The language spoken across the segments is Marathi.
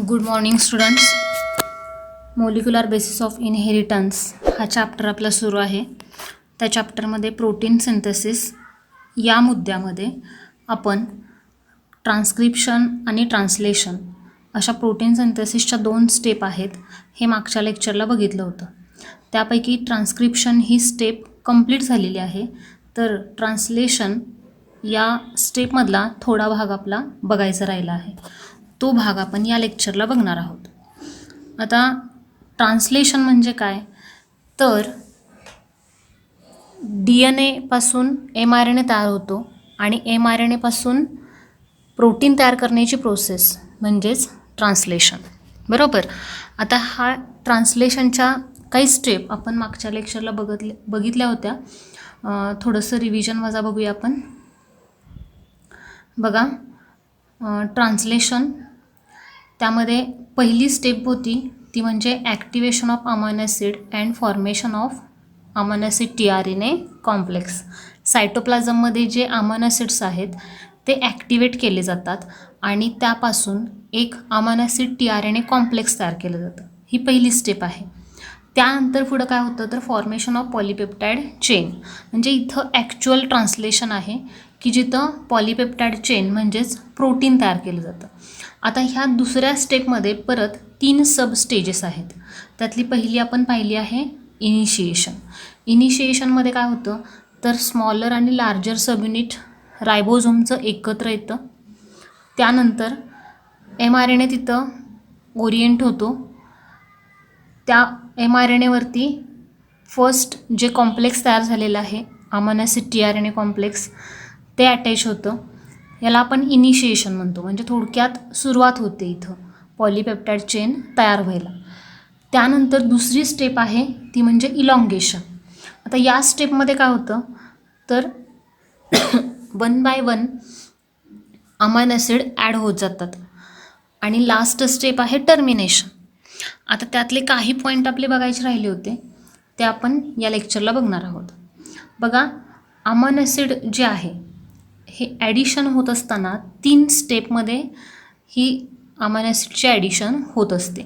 Good morning students. Molecular basis of inheritance हा चॅप्टर आपला सुरू आहे. त्या चॅप्टरमध्ये प्रोटीन सिंथेसिस या मुद्द्यामध्ये आपण ट्रान्स्क्रिप्शन आणि ट्रान्सलेशन अशा प्रोटीन सिंथेसिसच्या 2 स्टेप आहेत हे मागच्या लेक्चरला बघितलं होतं. त्यापैकी ट्रान्स्क्रिप्शन ही स्टेप कंप्लीट झालेली आहे, तर ट्रान्सलेशन या स्टेपमधला थोडा भाग आपला बघायचा राहिला आहे. तो भाग आपण या लेक्चरला बघणार आहोत. आता ट्रान्सलेशन म्हणजे काय, तर DNA पासून mRNA तयार होतो आणि mRNA पासून प्रोटीन तयार करण्याची प्रोसेस म्हणजेच ट्रान्सलेशन. बरोबर. आता हा ट्रान्सलेशनच्या काही स्टेप आपण मागच्या लेक्चरला बघितल्या होत्या. थोडंसं रिव्हिजन वजा बघूया आपण. बघा, ट्रान्सलेशन त्यामध्ये पहिली स्टेप होती ती म्हणजे activation of amino acid and formation of amino acid tRNA complex. सायटोप्लाझममध्ये जे अमायनो ॲसिड्स आहेत ते ॲक्टिवेट केले जातात आणि त्यापासून एक अमायनो ॲसिड tRNA कॉम्प्लेक्स तयार केलं जातं. ही पहिली स्टेप आहे. त्यानंतर पुढं काय होतं तर फॉर्मेशन ऑफ पॉलिपेप्टाइड चेन, म्हणजे इथं ॲक्च्युअल ट्रान्सलेशन आहे की जिथं पॉलिपेप्टाइड चेन म्हणजेच प्रोटीन तयार केलं जातं. आता ह्या दुसऱ्या स्टेपमध्ये परत 3 सब स्टेजेस आहेत. त्यातली पहिली आपण पाहिली आहे इनिशिएशन. इनिशिएशनमध्ये काय होतं तर स्मॉलर आणि लार्जर सबयुनिट रायबोझोमचं एकत्र येतं. त्यानंतर mRNA तिथं ओरिएंट होतो. त्या mRNAवरती फर्स्ट जे कॉम्प्लेक्स तयार झालेलं आहे अमायनो ॲसिड tRNA कॉम्प्लेक्स ते अटॅच होतं. याला आपण इनिशिएशन म्हणतो. म्हणजे थोडक्यात सुरुवात होते इथं पॉलिपेप्टाइड चेन तयार व्हायला. त्यानंतर दुसरी स्टेप आहे ती म्हणजे इलॉंगेशन. आता या स्टेपमध्ये काय होतं तर 1 बाय 1 अमायनो ॲसिड ॲड होत जातात आणि लास्ट स्टेप आहे टर्मिनेशन. आता त्यातले काही पॉईंट आपले बघायचे राहिले होते ते आपण या लेक्चरला बघणार आहोत. बघा, अमायनो ॲसिड जे आहे हे ॲडिशन होत असताना 3 स्टेपमध्ये ही अमायनो ॲसिडची ॲडिशन होत असते.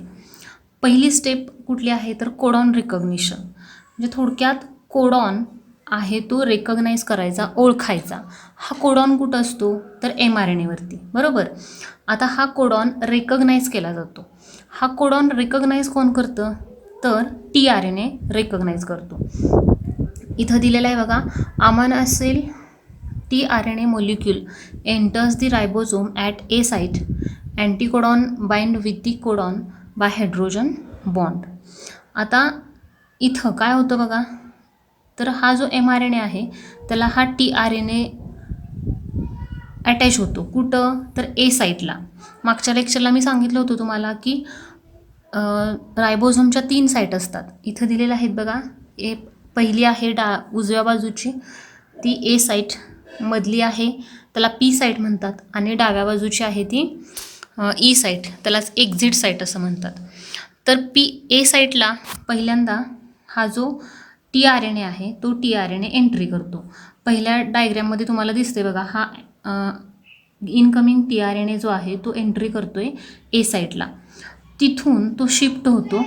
पहिली स्टेप कुठली आहे तर कोडॉन रिकग्निशन. म्हणजे थोडक्यात कोडॉन आहे तो रेकग्नाईज करायचा, ओळखायचा. हा कोडॉन कुठं असतो तर mRNAवरती. बरोबर. आता हा कोडॉन रेकग्नाईज केला जातो. हा कोडॉन रेकग्नाईज कोण करतं तर tRNA रेकग्नाईज करतो. इथं दिलेलं आहे बघा, amino acid tRNA molecule enters the ribosome at A site. Anticodon bind with the codon by hydrogen bond. आता इथं काय होतं बघा, तर हा जो mRNA आहे त्याला हा tRNA अटॅच होतो. कुठं तर A साईटला. मागच्या लेक्चरला मी सांगितलं होतं तुम्हाला की रायबोझोमच्या 3 साईट असतात. इथं दिलेल्या आहेत बघा. पहिली आहे उजव्या बाजूची ती A साईट, मधली आहे त्याला P साईट म्हणतात आणि डाव्या बाजूची आहे ती E साईट, त्यालाच एक्झिट साईट असं म्हणतात. तर A साईटला पहिल्यांदा हा जो tRNA आहे तो tRNA एंट्री करतो. पहिल्या डायग्रॅममध्ये तुम्हाला दिसते बघा, हा इनकमिंग tRNA जो आहे तो एंट्री करतोय A साईटला. तिथून तो शिफ्ट होतो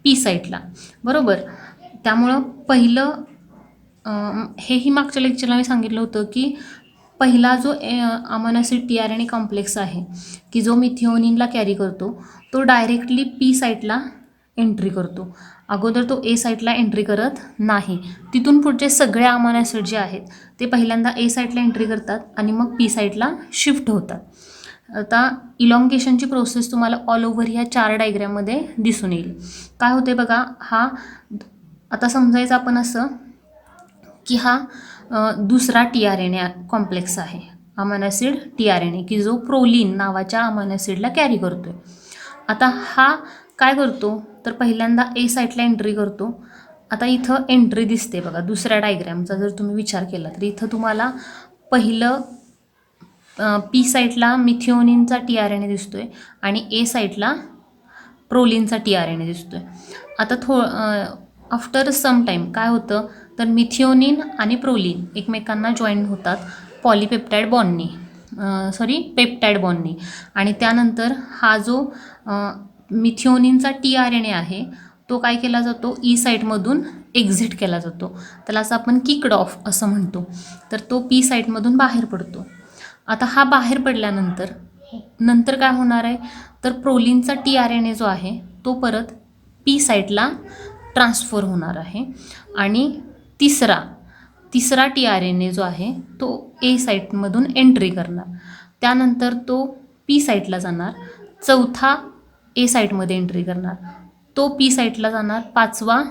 P साईटला. बरोबर. त्यामुळं पहिलं हेही मागच्या लेक्चरला मी सांगितलं होतं की पहिला जो अमायनो ॲसिड tRNA कॉम्प्लेक्स आहे की जो मिथिओनिनला कॅरी करतो तो डायरेक्टली P साईटला एंट्री करतो. अगोदर तो A साईटला एंट्री करत नाही. तिथून पुढचे सगळे अमायनो ॲसिड जे आहेत ते पहिल्यांदा A साईटला एंट्री करतात आणि मग P साईटला शिफ्ट होतात. आता इलॉंगेशनची प्रोसेस तुम्हाला ऑल ओव्हर ह्या 4 डायग्रॅममध्ये दिसून येईल. काय होते बघा, हा आता समजायचं आपण असं की हा दुसरा tRNA कॉम्प्लेक्स आहे अमायनो ॲसिड tRNA की जो प्रोलीन नावाच्या अमायनो ॲसिडला कॅरी करतोय. आता हा काय करतो तर पहिल्यांदा A साईटला एंट्री करतो. आता इथं एंट्री दिसते बघा दुसऱ्या डायग्रॅमचा जर तुम्ही विचार केला तर इथं तुम्हाला पहिलं P साईटला मिथिओनिनचा tRNA दिसतोय आणि A साईटला प्रोलीनचा tRNA दिसतोय. आता आफ्टर सम टाईम काय होतं तर मिथिओनिन आणि प्रोलीन एकमेकांना जॉईन होतात पॉलिपेप्टाइड बॉन्डनी. पेप्टाइड बॉन्डनी, आणि त्यानंतर हा जो मिथिओनिनचा tRNA आहे तो काय केला जातो, ई साईटमधून एक्झिट केला जातो, त्याला असं आपण किक्ड ऑफ असं म्हणतो. तर तो पी साईटमधून बाहेर पडतो. आता हा बाहेर पडल्यानंतर काय होणार आहे, तर प्रोलिनचा tRNA जो आहे तो परत पी साईटला ट्रान्सफर होणार आहे, आणि तिसरा tRNA जो आहे तो ए साईटमधून एंट्री करणार. त्यानंतर तो पी साईटला जाणार, चौथा ए साईटमध्ये एंट्री करणार, तो पी साईटला जाणार, पाचवा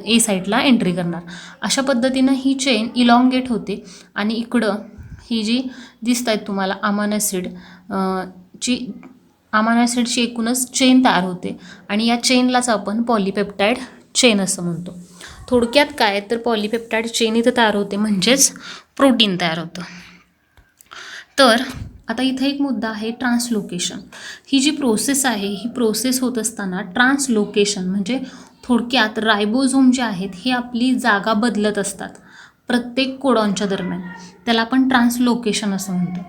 ए साईटला एंट्री करणार. अशा पद्धतीनं ही चेन इलॉंगेट होते, आणि इकडं ही जी दिसत आहेत तुम्हाला अमायनो ॲसिडची एकूणच चेन तयार होते, आणि या चेनलाच आपण पॉलीपेप्टाईड चेन असं म्हणतो. थोडक्यात काय तर पॉलीपेप्टाईड चेन इथं तयार होते म्हणजेच प्रोटीन तयार होतं. तर आता इथं एक मुद्दा आहे, ट्रान्सलोकेशन. ही जी प्रोसेस आहे ही प्रोसेस होत असताना ट्रान्सलोकेशन म्हणजे थोडक्यात रायबोझोम जे आहेत हे आपली जागा बदलत असतात प्रत्येक कोडॉनच्या दरम्यान, त्याला आपण ट्रान्सलोकेशन असं म्हणतो.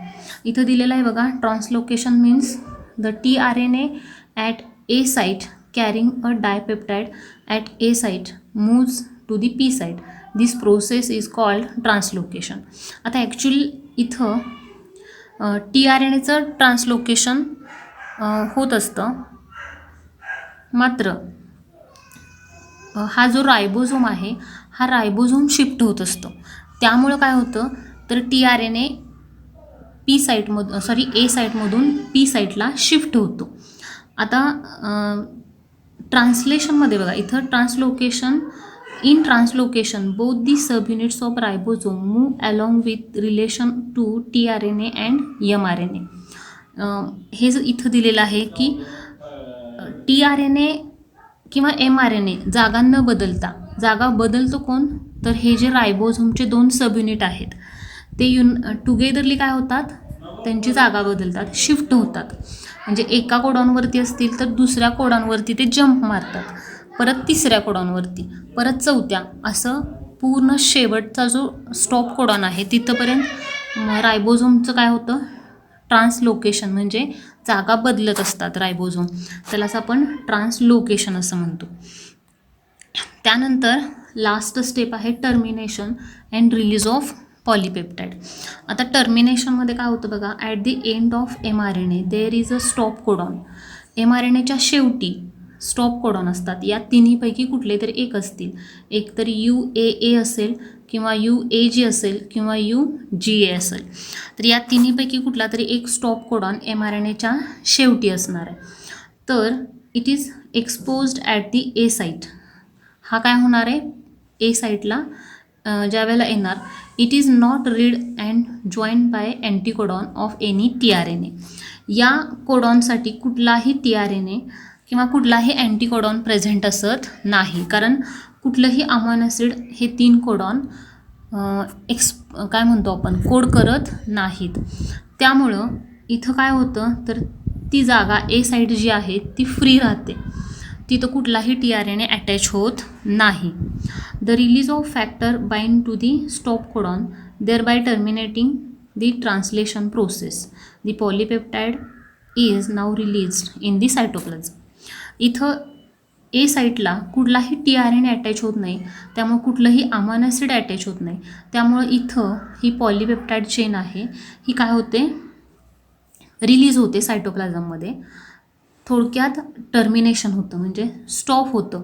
इथं दिलेलं आहे बघा, translocation means the tRNA at A site carrying a dipeptide at A site moves to the P site. This process is called translocation. आता ॲक्च्युअली इथं tRNAचं ट्रान्सलोकेशन होत असतं, मात्र हा जो रायबोझोम आहे हा रायबोझोम शिफ्ट होत असतो. त्यामुळं काय होतं तर tRNA ए साईटमधून पी साईटला शिफ्ट होतो. आता ट्रान्सलेशनमध्ये बघा, इथं in translocation both the subunits of ribosome move along with relation to tRNA and mRNA. हे इथं दिलेलं आहे की tRNA किंवा mRNA जागा न बदलता, जागा बदलतो कोण तर हे जे रायबोझोमचे 2 सबयुनिट आहेत ते टुगेदरली काय होतात, त्यांची जागा बदलतात, शिफ्ट होतात. म्हणजे एका कोडॉनवरती असतील तर दुसऱ्या कोडॉनवरती ते जंप मारतात, परत तिसऱ्या कोडॉनवरती, परत चौथ्या, असं पूर्ण शेवटचा जो स्टॉप कोडॉन आहे तिथंपर्यंत रायबोझोमचं काय होतं, ट्रान्सलोकेशन म्हणजे जागा बदलत असतात रायबोझोम, त्यालाच आपण ट्रान्सलोकेशन असं म्हणतो. त्यानंतर लास्ट स्टेप आहे termination and release of polypeptide. आता टर्मिनेशनमध्ये काय होतं बघा, at the end of mRNA there is a stop codon. mRNAच्या शेवटी स्टॉप कोडॉन असतात, या तिन्हीपैकी कुठले तरी एक असतील, एक तर UAA असेल किंवा UAG असेल किंवा UGA असेल. तर या तिन्हीपैकी कुठला तरी एक स्टॉप कोडॉन mRNAच्या शेवटी असणार आहे. तर it is exposed at the A site. हा काय होणार आहे, ए साईटला ज्या वेळेला येणार, it is not read and joined by anticodon of any tRNA. या कोडॉनसाठी कुठलाही tRNA किंवा कुठलाही अँटीकोडॉन प्रेझेंट असत नाही, कारण कुठलंही अमायनो ॲसिड हे 3 कोडॉन काय म्हणतो आपण कोड करत नाहीत. त्यामुळं इथं काय होतं तर ती जागा ए साईट जी आहे ती फ्री राहते, तिथं कुठलाही tRNA अटॅच होत नाही. The release of factor bind to the stop codon thereby terminating the translation process. The polypeptide is now released in the cytoplasm. इथं ए साईटला कुठलाही tRNA अटॅच होत नाही, त्यामुळे कुठलंही अमायनो ॲसिड अटॅच होत नाही. त्यामुळं इथं ही पॉलीपेप्टाईड चेन आहे ही काय होते, रिलीज होते सायटोप्लाझममध्ये. थोडक्यात टर्मिनेशन होतं म्हणजे स्टॉप होतं.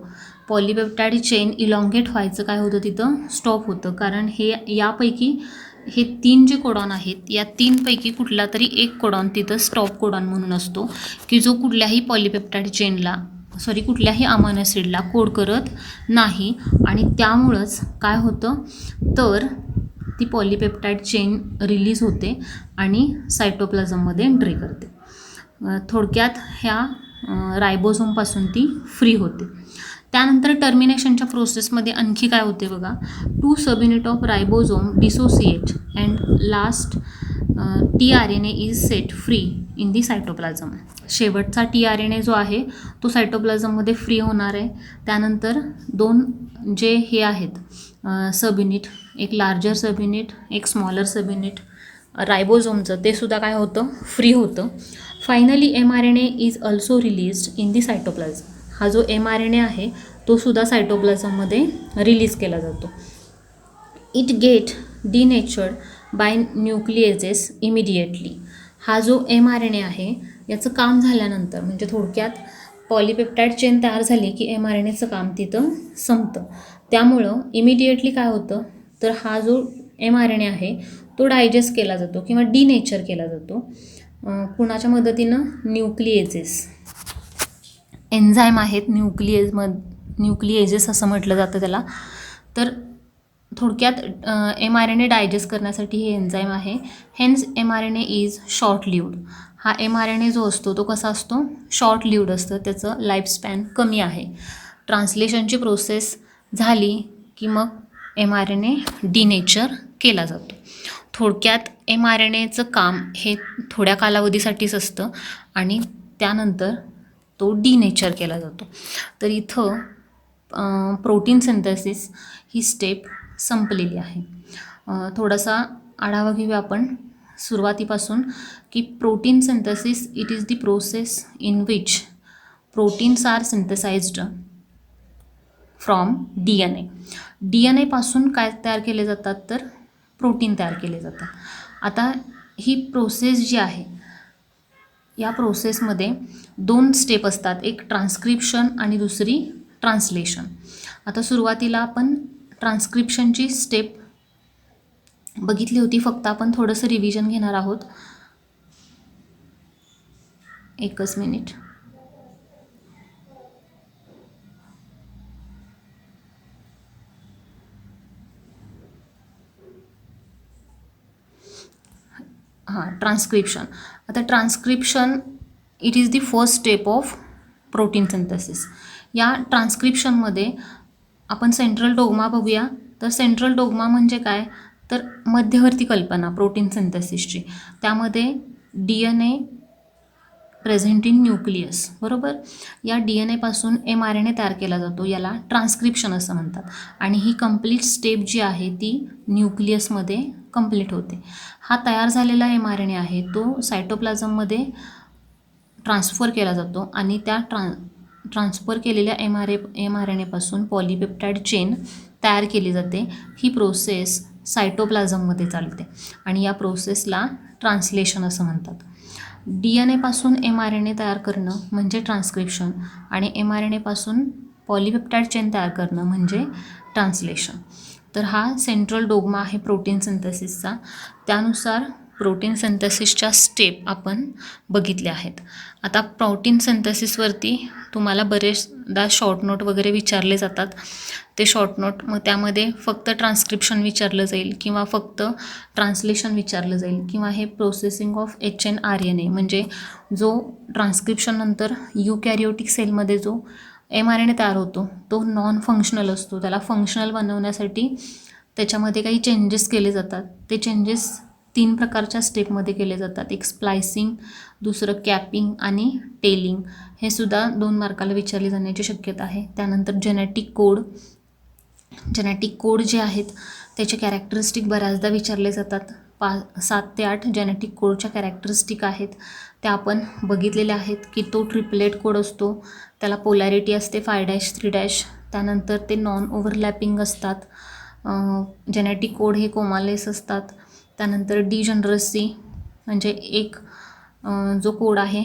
पॉलीपेप्टाईड चेन इलॉंगेट व्हायचं काय होतं तिथं स्टॉप होतं, कारण यापैकी हे 3 जे कोडॉन आहेत या 3पैकी कुठला तरी एक कोडॉन तिथं स्टॉप कोडॉन म्हणून असतो की जो कुठल्याही पॉलीपेप्टाईड चेनला कुठल्याही अमायनो ॲसिडला कोड करत नाही, आणि त्यामुळंच काय होतं तर ती पॉलीपेप्टाईड चेन रिलीज होते आणि सायटोप्लाझममध्ये एंट्री करते. थोडक्यात ह्या रायबोझोमपासून ती फ्री होते. त्यानंतर टर्मिनेशनच्या प्रोसेसमध्ये आणखी काय होते बघा, 2 subunit of ribosome dissociate and last tRNA is set free in the cytoplasm. शेवटचा tRNA जो आहे तो सायटोप्लाझममध्ये फ्री होणार आहे. त्यानंतर 2 जे हे आहेत सबयुनिट, एक लार्जर सबयुनिट एक स्मॉलर सबयुनिट, रायबोझोमचं ते सुद्धा काय होतं, फ्री होतं. Finally mRNA is also released in the cytoplasm. हा जो mRNA आहे तो सुद्धा सायटोप्लाझममध्ये रिलीज केला जातो. It get denatured by nucleases immediately. हा जो mRNA आहे याचं काम झाल्यानंतर, म्हणजे थोडक्यात पॉलीपेप्टाईड चेन तयार झाली की mRNAचं काम तिथं संपतं. त्यामुळं इमिडिएटली काय होतं, तर हा जो mRNA आहे तो डायजेस्ट केला जातो किंवा डिनेचर केला जातो. कुणाच्या मदतीनं? न्यूक्लिएजेस. एन्झाईम आहेत न्यूक्लिएजेस असं म्हटलं जातं त्याला. तर थोडक्यात mRNA डायजेस्ट करण्यासाठी हे एन्झाईम आहे. Hence mRNA is short lived. हा mRNA जो असतो तो कसा असतो? शॉर्ट लिव्ड असतं, त्याचं लाईफस्पॅन कमी आहे. ट्रान्सलेशनची प्रोसेस झाली की मग mRNA डिनेचर केला जातो. थोडक्यात mRNAचं काम हे थोड्या कालावधीसाठीच असतं आणि त्यानंतर तो डिनेचर केला जातो. तर इथं प्रोटीन सिंथेसिस ही स्टेप संपलेली आहे. थोडासा आढावा घेऊया आपण सुरुवातीपासून की protein synthesis it is the process in which proteins are synthesised from DNA. DNA पासून काय तयार केले जातात? तर प्रोटीन तयार केले जातात. आता ही प्रोसेस जी आहे या प्रोसेसमध्ये 2 स्टेप असतात, एक ट्रान्स्क्रिप्शन आणि दुसरी ट्रान्सलेशन. आता सुरुवातीला आपण ट्रान्स्क्रिप्शनची स्टेप बघितली होती, फक्त आपण थोडंसं रिव्हिजन घेणार आहोत. एकच मिनिट. ट्रान्स्क्रिप्शन. आता transcription it is the first step of protein synthesis. या ट्रान्स्क्रिप्शनमध्ये आपण सेंट्रल डोग्मा बघूया. तर सेंट्रल डोग्मा म्हणजे काय? तर मध्यवर्ती कल्पना प्रोटीन सिंथेसिसची. त्यामध्ये DNA प्रेझेंट इन न्यूक्लियस, बरोबर. या DNA पासून mRNA तयार केला जातो, याला ट्रान्स्क्रिप्शन असं म्हणतात. आणि ही कंप्लीट स्टेप जी आहे ती न्यूक्लियसमध्ये कंप्लीट होते. हा तयार झालेला mRNA आहे तो सायटोप्लाझममध्ये ट्रान्सफर केला जातो आणि त्या ट्रान्सफर केलेल्या mRNA पासून पॉलीपेप्टाईड चेन तयार केली जाते. ही प्रोसेस सायटोप्लाझममध्ये चालते आणि या प्रोसेसला ट्रान्सलेशन असं म्हणतात. DNA पासून mRNA तयार करणं म्हणजे ट्रान्स्क्रिप्शन आणि mRNA पासून पॉलीपेप्टाईड चेन तयार करणं म्हणजे ट्रान्सलेशन. तर हा सेंट्रल डोग्मा आहे प्रोटीन सिंथेसिसचा. त्यानुसार प्रोटीन सिंथेसिसच्या स्टेप आपण बघितल्या आहेत. आता प्रोटीन सिंथेसिसवरती तुम्हाला बरेचदा शॉर्ट नोट वगैरे विचारले जातात. ते शॉर्ट नोट मग त्यामध्ये फक्त ट्रान्स्क्रिप्शन विचारलं जाईल किंवा फक्त ट्रान्सलेशन विचारलं जाईल किंवा हे प्रोसेसिंग ऑफ HNRNA म्हणजे जो ट्रान्स्क्रिप्शननंतर युकॅरियोटिक सेलमध्ये जो mRNA तयार होतो तो नॉन फंक्शनल असतो. त्याला फंक्शनल बनवण्यासाठी त्याच्यामध्ये काही चेंजेस केले जातात. ते चेंजेस 3 प्रकारच्या स्टेपमध्ये केले जातात. एक स्प्लायसिंग, दुसरं कॅपिंग आणि टेलिंग. हे सुद्धा 2 मार्काला विचारली जाण्याची शक्यता आहे. त्यानंतर जेनेटिक कोड जे आहेत त्याचे कॅरेक्टरिस्टिक बऱ्याचदा विचारले जातात. 7 ते 8 जेनेटिक कोडच्या कॅरेक्टरिस्टिक आहेत त्या आपण बघितलेल्या आहेत की तो ट्रिपलेट कोड असतो, त्याला पोलॅरिटी असते 5'3'. त्यानंतर ते नॉन ओव्हरलॅपिंग असतात. जेनेटिक कोड हे कोमालेस असतात. त्यानंतर डिजनरसी म्हणजे एक जो कोड आहे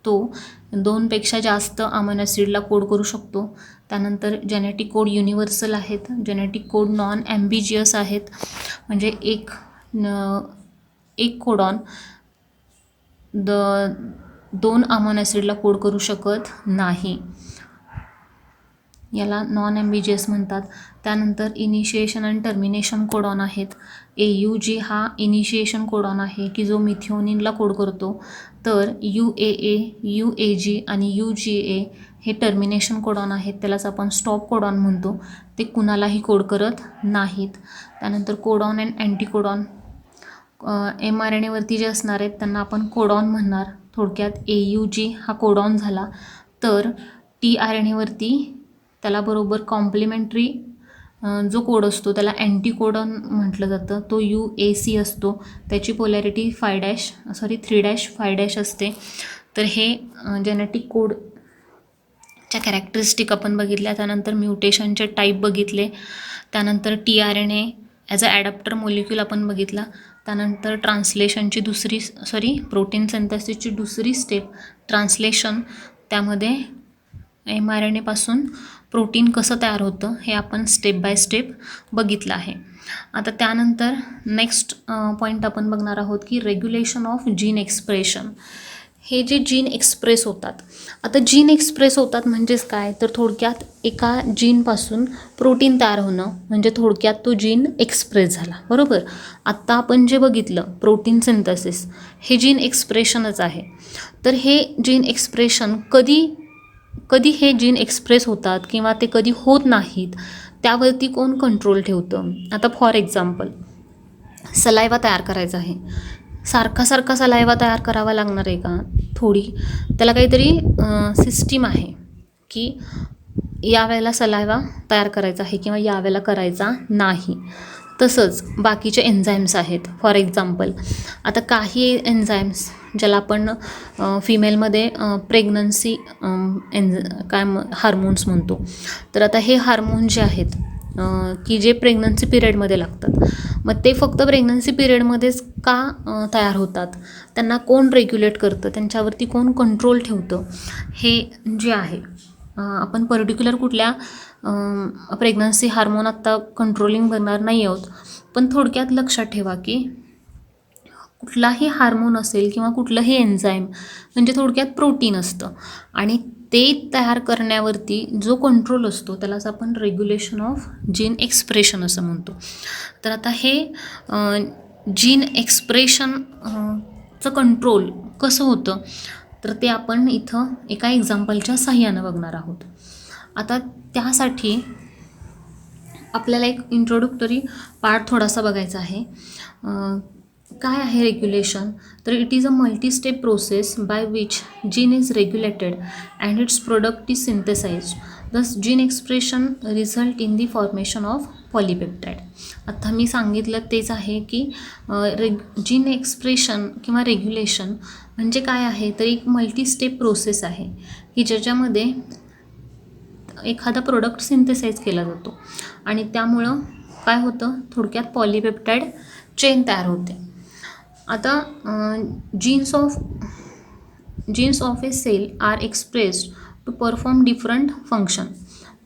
तो 2पेक्षा जास्त अमायनो ॲसिडला कोड करू शकतो. त्यानंतर जेनेटिक कोड युनिव्हर्सल आहेत. जेनेटिक कोड नॉन ॲम्बिजियस आहेत म्हणजे एक कोडॉन 2 अमायनो ॲसिडला कोड करू शकत नाही, याला नॉन ॲम्बिजियस म्हणतात. त्यानंतर इनिशिएशन आणि टर्मिनेशन कोडॉन आहेत. AUG हा इनिशिएशन कोडॉन आहे की जो मिथिओनिनला कोड करतो. तर UAA, UAG आणि UGA हे टर्मिनेशन कोडॉन आहेत, त्यालाच आपण स्टॉप कोडॉन म्हणतो. ते कुणालाही कोड करत नाहीत. त्यानंतर कोडॉन अँड अँटीकोडॉन mRNAवरती जे असणार आहेत त्यांना आपण कोडॉन म्हणणार. थोडक्यात AUG हा कोडॉन झाला तर tRNAवरती त्याला बरोबर कॉम्प्लिमेंटरी जो कोड असतो त्याला अँटीकोडॉन म्हटलं जातं. तो UAC असतो. त्याची पोलॅरिटी 3'5' असते. तर हे जेनेटिक कोडच्या कॅरेक्टरिस्टिक आपण बघितल्या. त्यानंतर म्युटेशनचे टाईप बघितले. त्यानंतर tRNA as a adapter molecule आपण बघितला. त्यानंतर प्रोटीन सिंथेसिसची दुसरी स्टेप ट्रान्सलेशन. त्यामध्ये mRNA पासून प्रोटीन कसं तयार होतं हे आपण स्टेप बाय स्टेप बघितलं आहे. आता त्यानंतर नेक्स्ट पॉईंट आपण बघणार आहोत की रेग्युलेशन ऑफ जीन एक्सप्रेशन. हे जे जीन एक्सप्रेस होतात, आता जीन एक्सप्रेस होतात म्हणजेच काय, तर थोडक्यात एका जीनपासून प्रोटीन तयार होणं म्हणजे थोडक्यात तो जीन एक्सप्रेस झाला. बरोबर. आत्ता आपण जे बघितलं प्रोटीन सिंथेसिस हे जीन एक्सप्रेशनच आहे. तर हे जीन एक्सप्रेशन कधी हे जीन एक्सप्रेस होतात किंवा ते कधी होत नाहीत त्यावरती कोण कंट्रोल ठेवतं. आता फॉर एक्झाम्पल सलायवा तयार करायचा आहे. सारखा सलायवा तयार करावा लागणार आहे का? थोडी त्याला काहीतरी सिस्टीम आहे की यावेळेला सलायवा तयार करायचा आहे किंवा यावेळेला करायचा नाही. तसंच बाकीचे एन्झाईम्स आहेत. फॉर एक्झाम्पल आता काही एन्झाईम्स ज्याला आपण फिमेलमध्ये प्रेग्नन्सी हार्मोन्स म्हणतो. तर आता हे हार्मोन जे आहेत की जे प्रेग्नन्सी पिरियडमध्ये लागतात, मग ते फक्त प्रेग्नन्सी पिरियडमध्येच का तयार होतात, त्यांना कोण रेग्युलेट करतं, त्यांच्यावरती कोण कंट्रोल ठेवतं, हे जे आहे आपण पर्टिक्युलर कुठल्या प्रेग्नन्सी हार्मोन आत्ता कंट्रोलिंग करणार नाही आहोत. पण थोडक्यात लक्षात ठेवा की कुठलाही हार्मोन असेल किंवा कुठलंही एन्झाईम म्हणजे थोडक्यात प्रोटीन असतं आणि ते तयार करण्यावरती जो कंट्रोल असतो त्यालाच आपण रेग्युलेशन ऑफ जीन एक्सप्रेशन असं म्हणतो. तर आता हे जीन एक्सप्रेशनचं कंट्रोल कसं होतं तर ते आपण इथं एका एक्झाम्पलच्या साहाय्यानं बघणार आहोत. आता त्यासाठी आपल्याला एक इंट्रोडक्टरी पार्ट थोडासा बघायचा आहे. काय आहे रेग्युलेशन, तर it is a multi step process by which gene is regulated and its product is synthesised. Thus gene expression result in the formation of polypeptide. आता मी सांगितलं तेच आहे की जीन एक्सप्रेशन किंवा रेग्युलेशन म्हणजे काय आहे, तर एक मल्टी स्टेप प्रोसेस आहे की ज्याच्यामध्ये एखादा प्रोडक्ट सिंथेसाइज केला जातो आणि त्यामुळं काय होतं, थोडक्यात पॉलिपेप्टाईड चेन तयार होते. आता genes of a cell are expressed to perform different function.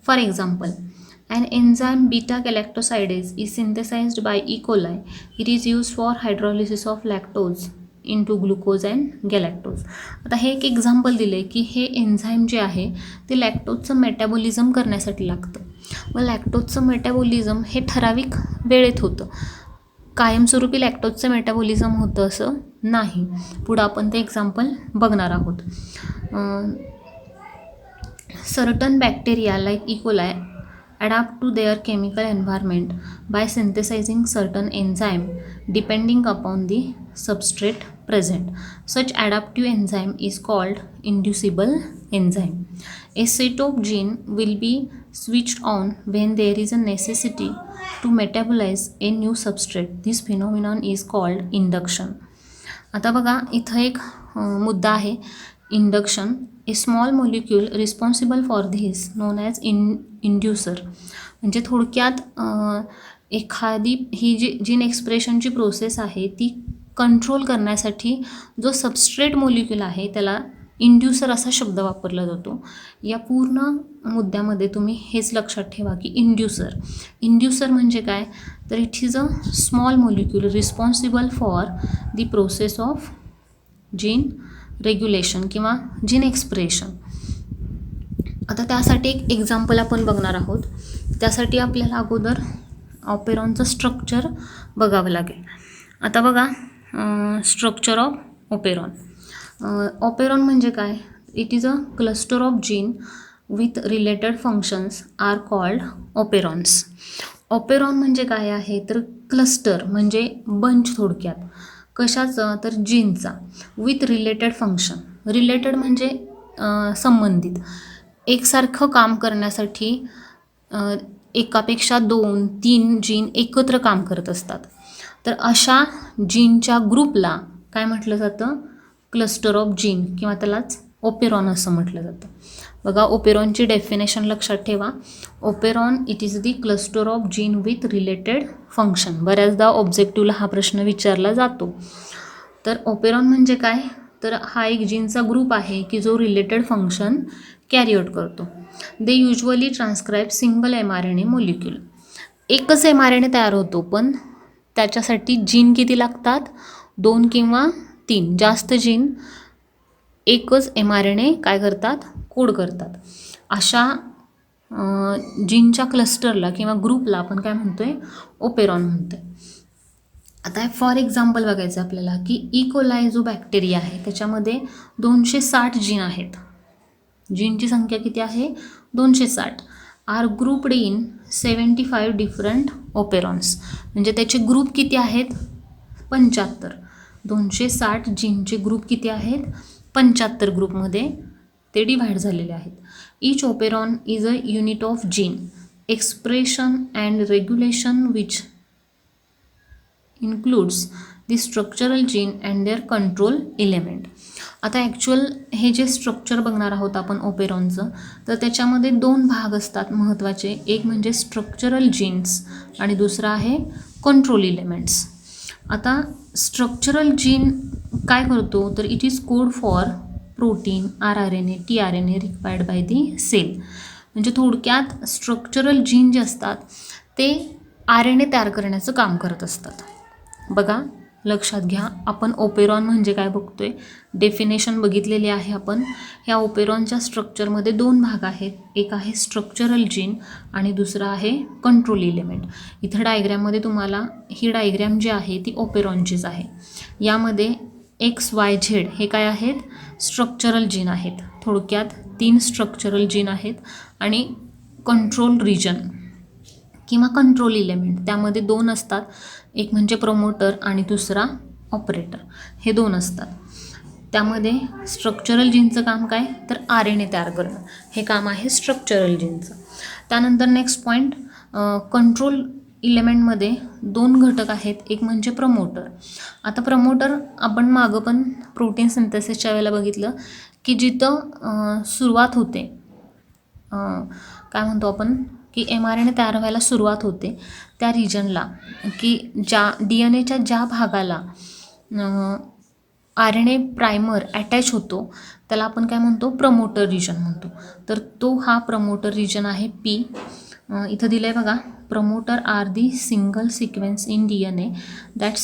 For example an enzyme beta galactosidase is synthesized by E. coli. It is used for hydrolysis of lactose into glucose and galactose. आता हे एक एक्झाम्पल दिलं आहे की हे एन्झाईम जे आहे ते लॅक्टोजचं मेटॅबॉलिझम करण्यासाठी लागतं. मग लॅक्टोजचं मेटॅबॉलिझम हे ठराविक वेळेत होतं. कायमस्वरूपी लॅक्टोजचं मेटॅबॉलिझम होतं असं नाही. पुढं आपण ते एक्झाम्पल बघणार आहोत. Certain bacteria like E. coli adapt to their chemical environment by synthesizing certain enzyme depending upon the substrate present. Such adaptive enzyme is called inducible enzyme. A set of gene will be switched on when there is a necessity to metabolize a new substrate. This phenomenon is called induction. आता बघा इथं एक मुद्दा आहे, induction. A small molecule responsible for this known as inducer. म्हणजे थोडक्यात एखादी ही जी जीन एक्सप्रेशनची प्रोसेस आहे ती कंट्रोल करण्यासाठी जो सबस्ट्रेट मॉलिक्यूल आहे त्याला इंड्युसर असा शब्द वापरला जातो. या पूर्ण मुद्द्यामध्ये तुम्ही हेच लक्षात ठेवा की इंड्युसर म्हणजे काय, तर it is a small molecule responsible for the process of gene regulation किंवा जीन एक्सप्रेशन. आता त्यासाठी एक एक्झाम्पल आपण बघणार आहोत. त्यासाठी आपल्याला अगोदर ऑपेरॉनचं स्ट्रक्चर बघावं लागेल. आता बघा स्ट्रक्चर ऑफ ऑपेरॉन. ऑपेरॉन म्हणजे काय, it is a cluster of gene with related functions are called operons. Operon म्हणजे काय आहे, तर क्लस्टर म्हणजे बंच थोडक्यात. कशाचं, तर जीनचा. With related function. रिलेटेड म्हणजे संबंधित. एकसारखं काम करण्यासाठी एकापेक्षा 2-3 जीन एकत्र काम करत असतात. तर अशा जीनच्या ग्रुपला काय म्हटलं जातं? क्लस्टर ऑफ जीन किंवा त्यालाच ओपेरॉन असं म्हटलं जातं. बघा, ओपेरॉनची डेफिनेशन लक्षात ठेवा. Operon it is the cluster of gene with related function. बऱ्याचदा ऑब्जेक्टिव्हला हा प्रश्न विचारला जातो. तर ओपेरॉन म्हणजे काय? तर हा एक जीनचा ग्रुप आहे की जो रिलेटेड फंक्शन कॅरी आउट करतो. They usually transcribe single mRNA molecule. एकच mRNA तयार होतो, पण त्याच्यासाठी जीन किती लागतात? 2 किंवा 3. जास्त जीन एकच mRNA काय करतात? कोड करतात. अशा जीनच्या क्लस्टरला किंवा ग्रुपला आपण काय म्हणतोय? ओपेरॉन म्हणतोय. आता फॉर एक्झाम्पल बघायचं आपल्याला की इकोलाई जो बॅक्टेरिया आहे त्याच्यामध्ये 260 जीन आहेत. जीनची संख्या किती आहे? 260. Are grouped in 75 different operons. म्हणजे त्याचे ग्रुप किती आहेत? 75. 260 जीनचे ग्रुप किती आहेत? 75 ग्रुपमध्ये ते डिव्हाइड झालेले आहेत. Each operon is a unit of gene expression and regulation which includes the structural gene and their control element. आता ॲक्च्युअल हे जे स्ट्रक्चर बघणार आहोत आपण ओपेरॉनचं, तर त्याच्यामध्ये 2 भाग असतात महत्त्वाचे. एक म्हणजे स्ट्रक्चरल जीन्स आणि दुसरा आहे कंट्रोल इलेमेंट्स. आता स्ट्रक्चरल जीन काय करतो? तर it is code for protein, RNA, tRNA required by the cell. म्हणजे थोडक्यात स्ट्रक्चरल जीन जे असतात ते RNA तयार करण्याचं काम करत असतात. बघा, लक्षात घ्या, आपण ओपेरॉन म्हणजे काय बघतोय? डेफिनेशन बघितलेली आहे आपण. ह्या ओपेरॉनच्या स्ट्रक्चरमध्ये 2 भाग आहेत. एक आहे स्ट्रक्चरल जीन आणि दुसरा आहे कंट्रोल इलेमेंट. इथं डायग्रॅममध्ये तुम्हाला ही डायग्रॅम जी आहे ती ओपेरॉनचीच आहे. यामध्ये XYZ हे काय आहेत? स्ट्रक्चरल जीन आहेत. थोडक्यात 3 स्ट्रक्चरल जीन आहेत आणि कंट्रोल रिजन किंवा कंट्रोल इलेमेंट त्यामध्ये 2 असतात. एक म्हणजे प्रमोटर आणि दुसरा ऑपरेटर. हे 2 असतात. त्यामध्ये स्ट्रक्चरल जीनचं काम काय? तर RNA तयार करणं हे काम आहे स्ट्रक्चरल जीनचं. त्यानंतर नेक्स्ट पॉईंट, कंट्रोल इलेमेंटमध्ये 2 घटक आहेत. एक म्हणजे प्रमोटर. आता प्रमोटर आपण मागं पण प्रोटीन सिंथेसिसच्या वेळेला बघितलं की जिथं सुरुवात होते, काय म्हणतो आपण की mRNA तयार व्हायला सुरुवात होते त्या रिजनला, की ज्या DNAच्या ज्या भागाला RNA प्रायमर अटॅच होतो त्याला आपण काय म्हणतो? प्रमोटर रिजन म्हणतो. तर तो हा प्रमोटर रिजन आहे P. इथं दिलं आहे बघा, promoter are the single sequence in DNA that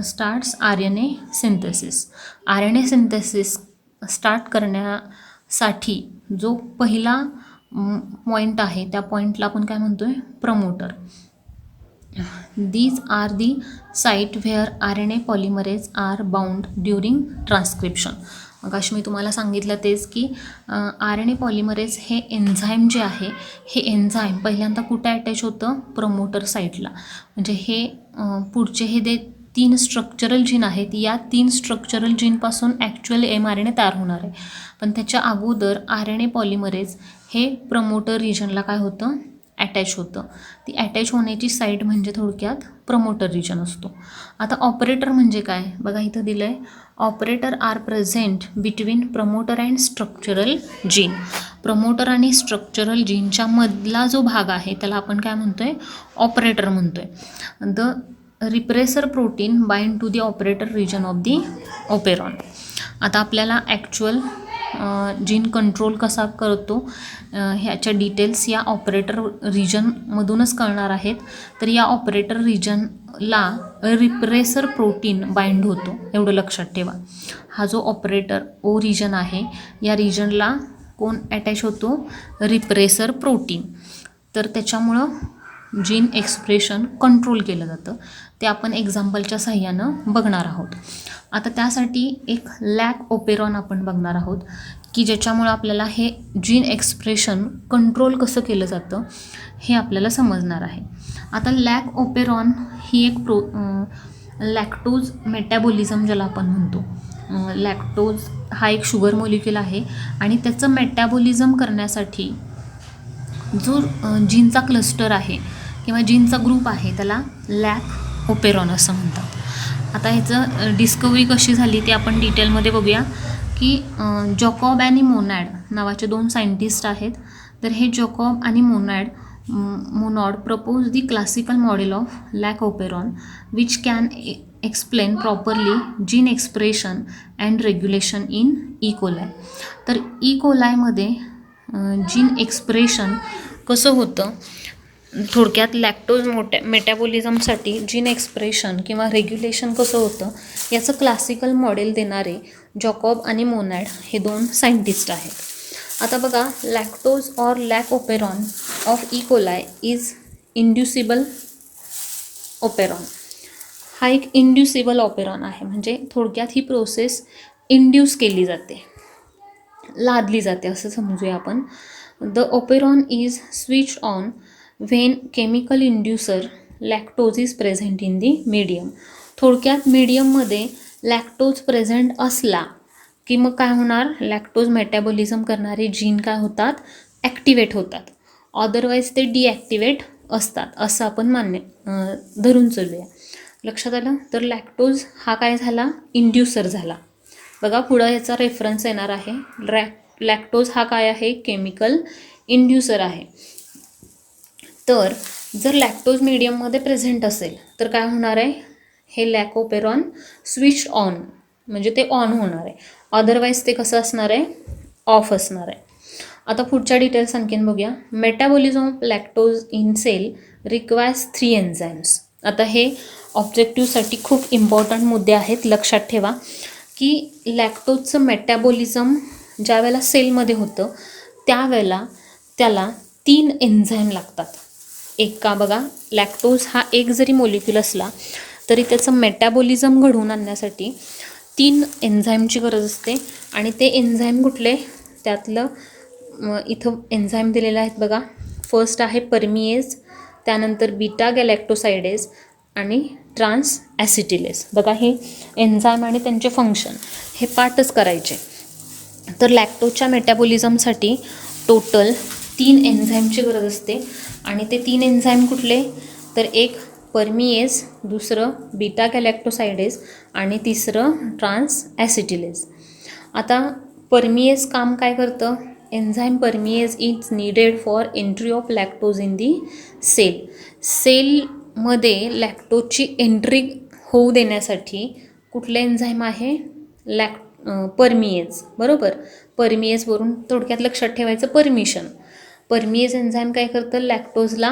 starts RNA synthesis. RNA synthesis start करण्यासाठी जो पहिला पॉईंट आहे त्या पॉईंटला आपण काय म्हणतोय? Promoter. These are the site where RNA polymerase are bound during transcription. मग अशी मी तुम्हाला सांगितलं तेच की RNA पॉलिमरेज हे एन्झाईम जे आहे हे एन्झाईम पहिल्यांदा कुठे अटॅच होतं? प्रमोटर साईटला. म्हणजे हे पुढचे हे 3 स्ट्रक्चरल जीन आहेत. या 3 स्ट्रक्चरल जीनपासून ॲक्च्युअल mRNA तयार होणार आहे. पण त्याच्या अगोदर RNA पॉलिमरेज हे प्रमोटर रिजनला काय होतं? अटॅच होतं. ती अटॅच होण्याची साईट म्हणजे थोडक्यात प्रमोटर रिजन असतो. आता ऑपरेटर म्हणजे काय? बघा इथं दिलं आहे, operator are present between promoter and structural gene. Promoter आणि स्ट्रक्चरल जीनच्या मधला जो भाग आहे त्याला आपण काय म्हणतोय? ऑपरेटर म्हणतोय. The repressor protein bind to the operator region of the operon. आता आपल्याला ॲक्च्युअल जीन कंट्रोल कसा करतो ह्याच्या डिटेल्स या ऑपरेटर रिजनमधूनच कळणार आहेत. तर या ऑपरेटर रिजनला रिप्रेसर प्रोटीन बाइंड होतो, एवढं लक्षात ठेवा. हा जो ऑपरेटर ओ रिजन आहे या रिजनला कोण अटॅच होतो? Repressor protein. तर त्याच्यामुळं जीन एक्सप्रेशन कंट्रोल केलं जातं. ते आपण एक्झाम्पलच्या साह्यानं बघणार आहोत. आता त्यासाठी एक लॅक ओपेरॉन आपण बघणार आहोत की ज्याच्यामुळं आपल्याला हे जीन एक्सप्रेशन कंट्रोल कसं केलं जातं हे आपल्याला समजणार आहे. आता लॅक ओपेरॉन ही एक लॅक्टोज मेटॅबॉलिझम ज्याला आपण म्हणतो. लॅक्टोज हा एक शुगर मॉलिक्यूल आहे आणि त्याचं मेटॅबॉलिझम करण्यासाठी जो जीनचा क्लस्टर आहे किंवा जीनचा ग्रुप आहे त्याला लॅक ओपेरॉन असं म्हणतात. आता ह्याचं डिस्कवरी कशी झाली ते आपण डिटेलमध्ये बघूया की जॉकॉब आणि मोनॅड नावाचे 2 सायंटिस्ट आहेत. तर हे जॉकॉब आणि Monod propose the classical model of lac operon which can explain properly gene expression and regulation in E coli. तर ई कोलायमध्ये जीन एक्सप्रेशन कसं होतं, थोडक्यात लॅक्टोज मेटॅबॉलिझमसाठी जीन एक्सप्रेशन किंवा रेग्युलेशन कसं होतं याचं क्लासिकल मॉडेल देणारे जॉकॉब आणि मोनॅड हे 2 सायंटिस्ट आहेत. आता बघा, lactose or lac operon of E coli is inducible operon. हा एक इंड्युसिबल ओपेरॉन आहे, म्हणजे थोडक्यात ही प्रोसेस इंड्यूस केली जाते, लादली जाते असं समजूया आपण. The operon is switch on when chemical inducer lactose is present in the medium. थोडक्यात मीडियममध्ये लॅक्टोज प्रेझेंट असला की मग काय होणार, लॅक्टोज मेटॅबॉलिझम करणारे जीन काय होतात, ॲक्टिवेट होतात. अदरवाईज ते डिॲक्टिवेट असतात असं आपण धरून चलूया. लक्षात आलं. तर लॅक्टोज हा काय झाला, इंड्युसर झाला. बघा पुढं याचा रेफरन्स येणार आहे. लॅक्टोज हा काय आहे, केमिकल इंड्युसर आहे. तर जर लॅक्टोज मीडियममध्ये प्रेझेंट असेल तर काय होणार आहे, हे लॅक ओपेरॉन स्विच ऑन म्हणजे ते ऑन होणार आहे. अदरवाईज ते कसं असणार आहे, ऑफ असणार आहे. आता पुढच्या डिटेल्स आणखीन बघूया. Metabolism of lactose in cell requires 3 enzymes. आता हे ऑब्जेक्टिव्हसाठी खूप इम्पॉर्टंट मुद्दे आहेत. लक्षात ठेवा की लॅक्टोजचं मेटॅबॉलिझम ज्या वेळेला सेलमध्ये होतं त्यावेळेला त्याला 3 एन्झाईम लागतात. एक का बघा, लॅक्टोज हा एक जरी मोलिक्यूल असला तरी त्याचं मेटॅबॉलिझम घडवून आणण्यासाठी 3 एन्झाईमची गरज असते. आणि ते एन्झाईम कुठले, त्यातलं इथं एन्झाईम दिलेले आहेत बघा. फर्स्ट आहे परमिएज, त्यानंतर बीटा गॅलॅक्टोसाइडेज आणि ट्रान्स ॲसिटिलेज. बघा हे एन्झाईम आणि त्यांचे फंक्शन हे पाठच करायचे. तर लॅक्टोजच्या मेटॅबॉलिझमसाठी टोटल 3 एन्झाईमची गरज असते. आणि ते 3 एन्झाईम कुठले, तर एक परमिएज, दुसरं बीटा गॅलॅक्टोसाइडेज आणि तिसरं ट्रान्स ॲसिटिलेज. आता परमिएज काम काय करतं, enzyme permease is needed for entry of lactose in the cell. सेलमध्ये लॅक्टोजची एंट्री होऊ देण्यासाठी कुठले एन्झाईम आहे, परमिएज. बरोबर, परमिएजवरून थोडक्यात लक्षात ठेवायचं परमिशन. परमिएज एन्झाईम काय करतं, लॅक्टोजला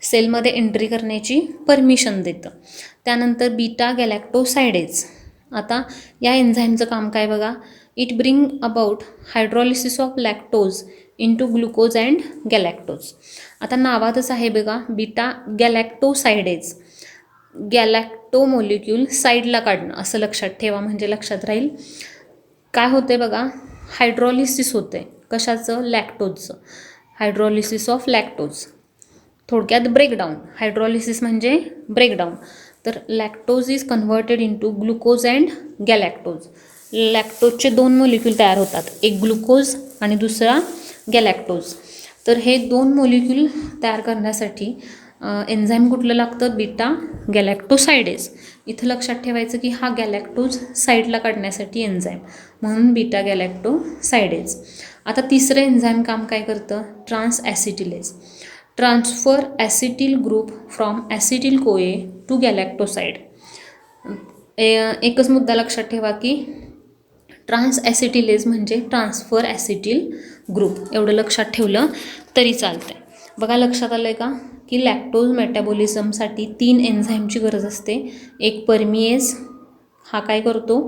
सेलमध्ये एंट्री करण्याची परमिशन देतं. त्यानंतर बीटा गॅलॅक्टोसाइडेज. आता या एन्झाईमचं काम काय बघा, it bring about hydrolysis of lactose into glucose and galactose. आता नावातच आहे बघा, बीटा गॅलॅक्टोसाइडेज, गॅलॅक्टो मोलिक्यूल साईडला काढणं असं लक्षात ठेवा, म्हणजे लक्षात राहील. काय होते बघा, हायड्रॉलिसिस होते. कशाचं, लॅक्टोजचं. हायड्रॉलिसिस ऑफ लॅक्टोज, थोडक्यात ब्रेकडाऊन. हायड्रॉलिसिस म्हणजे ब्रेकडाऊन. तर lactose is converted into glucose and galactose. लॅक्टोजचे 2 मोलिक्यूल तयार होतात, एक ग्लुकोज आणि दुसरा गॅलॅक्टोज. तर हे 2 मोलिक्यूल तयार करण्यासाठी एन्झाईम कुठलं लागतं, बीटा गॅलॅक्टोसाइडेज. इथं लक्षात ठेवायचं की हा गॅलॅक्टोज साईडला काढण्यासाठी एन्झाईम, म्हणून बीटा गॅलॅक्टोसाइडेज. आता तिसरं एन्झाईम काम काय करतं, trans ॲसिटिलेज. Transfer acetyl group from acetyl कोए टू गॅलॅक्टोसाइड. एकच मुद्दा लक्षात ठेवा की ट्रान्स ॲसिटिलेज म्हणजे ट्रान्सफर ॲसिटिल ग्रुप. एवढं लक्षात ठेवलं तरी चालतं आहे. बघा लक्षात आलं आहे का की लॅक्टोज मेटॅबॉलिझमसाठी 3 एन्झाईमची गरज असते. एक परमिएज, हा काय करतो,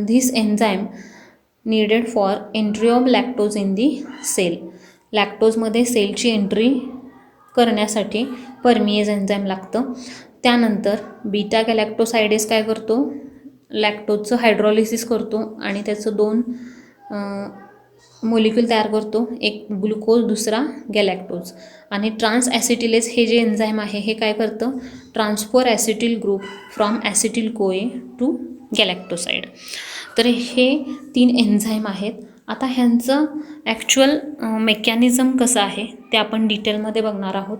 this enzyme needed for entry of lactose in the cell. लॅक्टोजमध्ये सेलची एंट्री करण्यासाठी परमिएज एन्झाईम लागतं. त्यानंतर बीटा गॅलॅक्टोसाइडेज काय करतो, लॅक्टोजचं हायड्रॉलिसिस करतो आणि त्याचं 2 मोलिक्यूल तयार करतो, एक ग्लुकोज दुसरा गॅलॅक्टोज. आणि ट्रान्स ॲसिटिलेज हे जे एन्झाईम आहे हे काय करतं, transfer acetyl group from acetyl कोए टू गॅलॅक्टोसाइड. तर हे 3 एन्झाईम आहेत. आता ह्यांचं ॲक्च्युअल मेकॅनिझम कसं आहे ते आपण डिटेलमध्ये बघणार आहोत.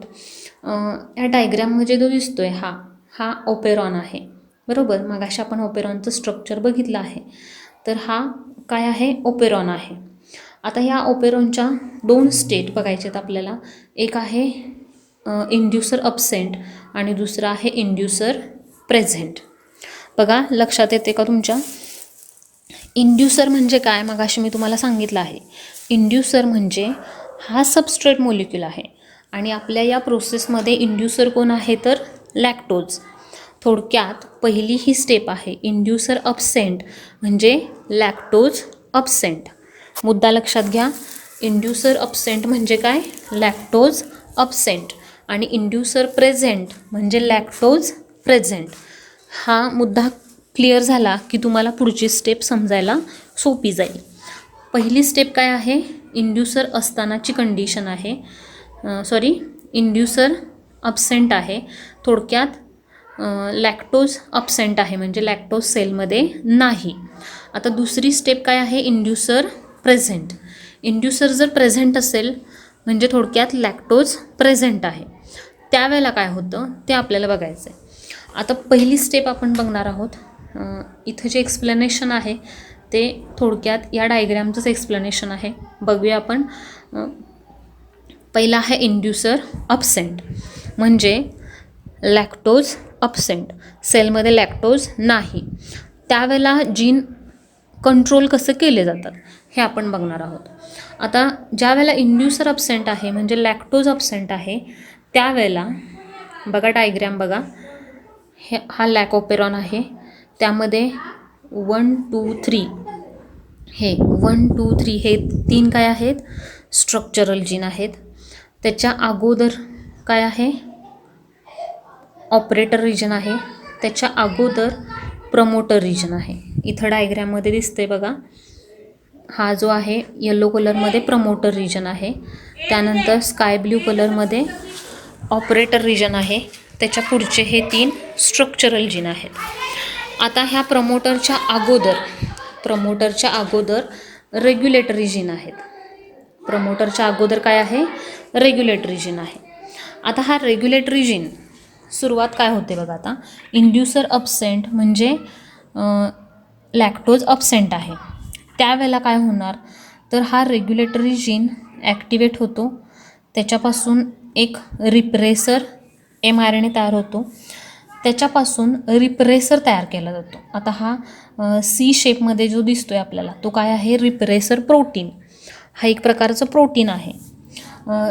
या डायग्राममध्ये जो दिसतो आहे हा ओपेरॉन आहे, बरोबर. मगाशी आपण ओपेरॉनचं स्ट्रक्चर बघितलं आहे. तर हा काय आहे, ओपेरॉन आहे. आता ह्या ओपेरॉनच्या 2 स्टेट बघायचे आहेत आपल्याला. एक आहे इंड्युसर अबसेंट आणि दुसरा आहे इंड्युसर प्रेझेंट. बघा लक्षात येते का तुमच्या? इंड्युसर म्हणजे काय, मगाशी मी तुम्हाला सांगितलं आहे. इंड्युसर म्हणजे हा सबस्ट्रेट मॉलिक्यूल आहे आणि आपल्या या प्रोसेसमध्ये इंड्युसर कोण आहे तर लॅक्टोज. थोडक्यात पहिली ही स्टेप आहे इंड्युसर अबसेंट म्हणजे लॅक्टोज अबसेंट. मुद्दा लक्षात घ्या. इंड्युसर अबसेंट म्हणजे काय, लॅक्टोज अबसेंट. आणि इंड्युसर प्रेझेंट म्हणजे लॅक्टोज प्रेझेंट. हा मुद्दा क्लिअर झाला की तुम्हाला पुढची स्टेप समजायला सोपी जाईल. पहिली स्टेप काय आहे, इंड्युसर असतानाची कंडिशन आहे, इंड्युसर अबसेंट आहे. थोडक्यात लॅक्टोज अबसेंट आहे म्हणजे लॅक्टोज सेलमध्ये नाही. आता दुसरी स्टेप काय आहे, इंड्युसर प्रेझेंट. इंड्युसर जर प्रेझेंट असेल म्हणजे थोडक्यात लॅक्टोज प्रेझेंट आहे. त्यावेळेला काय होतं ते आपल्याला बघायचं आहे. आता पहिली स्टेप आपण बघणार आहोत. इथं जे एक्सप्लेनेशन आहे ते थोडक्यात या डायग्रॅमचंच एक्सप्लेनेशन आहे. बघूया आपण. पहिला आहे इंड्युसर अबसेंट म्हणजे लॅक्टोज अबसेंट, सेलमध्ये लॅक्टोज नाही. त्यावेळेला जीन कंट्रोल कसं केले जातात हे आपण बघणार आहोत. आता ज्या वेळेला इंड्युसर अबसेंट आहे म्हणजे लॅक्टोज अबसेंट आहे त्यावेळेला बघा डायग्रॅम बघा. हा लॅकोपेरॉन आहे, त्यामध्ये 1, 2, 3 हे 1, 2, 3 हे 3 काय आहेत, स्ट्रक्चरल जीन आहेत. त्याच्या अगोदर काय आहे, ऑपरेटर रिजन आहे. त्याच्या अगोदर प्रमोटर रिजन आहे. इथं डायग्रॅममध्ये दिसते बघा. हा जो आहे येलो कलरमध्ये प्रमोटर रिजन आहे. त्यानंतर स्काय ब्ल्यू कलरमध्ये ऑपरेटर रिजन आहे. त्याच्या पुढचे हे 3 स्ट्रक्चरल जीन आहेत. आता ह्या प्रमोटरच्या अगोदर रेग्युलेटरी जीन आहेत. प्रमोटरच्या अगोदर काय आहे, रेग्युलेटरी जीन आहे. आता हा रेग्युलेटरी जीन सुरुवात काय होते बघा. आता इंड्युसर अबसेंट म्हणजे लॅक्टोज अबसेंट आहे. त्यावेळेला काय होणार तर हा रेग्युलेटरी जीन ॲक्टिवेट होतो. त्याच्यापासून एक रिप्रेसर mRNA तयार होतो. त्याच्यापासून रिप्रेसर तयार केला जातो. आता हा सी शेपमध्ये जो दिसतोय आपल्याला तो काय आहे, रिप्रेसर प्रोटीन. हा एक प्रकारचं प्रोटीन आहे.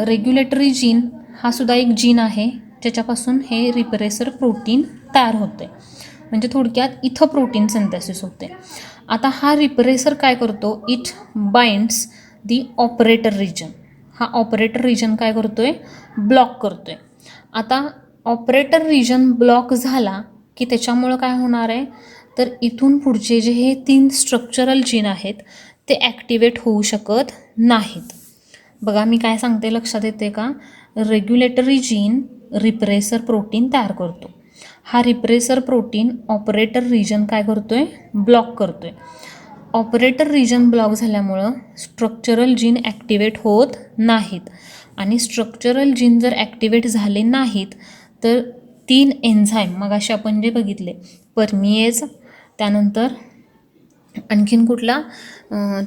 रेग्युलेटरी जीन हा सुद्धा एक जीन आहे ज्याच्यापासून हे रिप्रेसर प्रोटीन तयार होते. म्हणजे थोडक्यात इथं प्रोटीन सिंथेसिस होते. आता हा रिप्रेसर काय करतो, it binds the operator region. हा ऑपरेटर रिजन काय करतोय, ब्लॉक करतोय. आता ऑपरेटर रिजन ब्लॉक झाला की त्याच्यामुळं काय होणार आहे तर इथून पुढचे जे हे 3 स्ट्रक्चरल जीन आहेत ते ॲक्टिवेट होऊ शकत नाहीत. बघा मी काय सांगते लक्षात येते का. रेग्युलेटरी जीन रिप्रेसर प्रोटीन तयार करतो. हा रिप्रेसर प्रोटीन ऑपरेटर रिजन काय करतोय, ब्लॉक करतोय. ऑपरेटर रिजन ब्लॉक झाल्यामुळं स्ट्रक्चरल जीन ॲक्टिवेट होत नाहीत. आणि स्ट्रक्चरल जीन जर ॲक्टिवेट झाले नाहीत तर 3 एन्झाईम मगाशी आपण जे बघितले, परमिएज, त्यानंतर आणखीन कुठला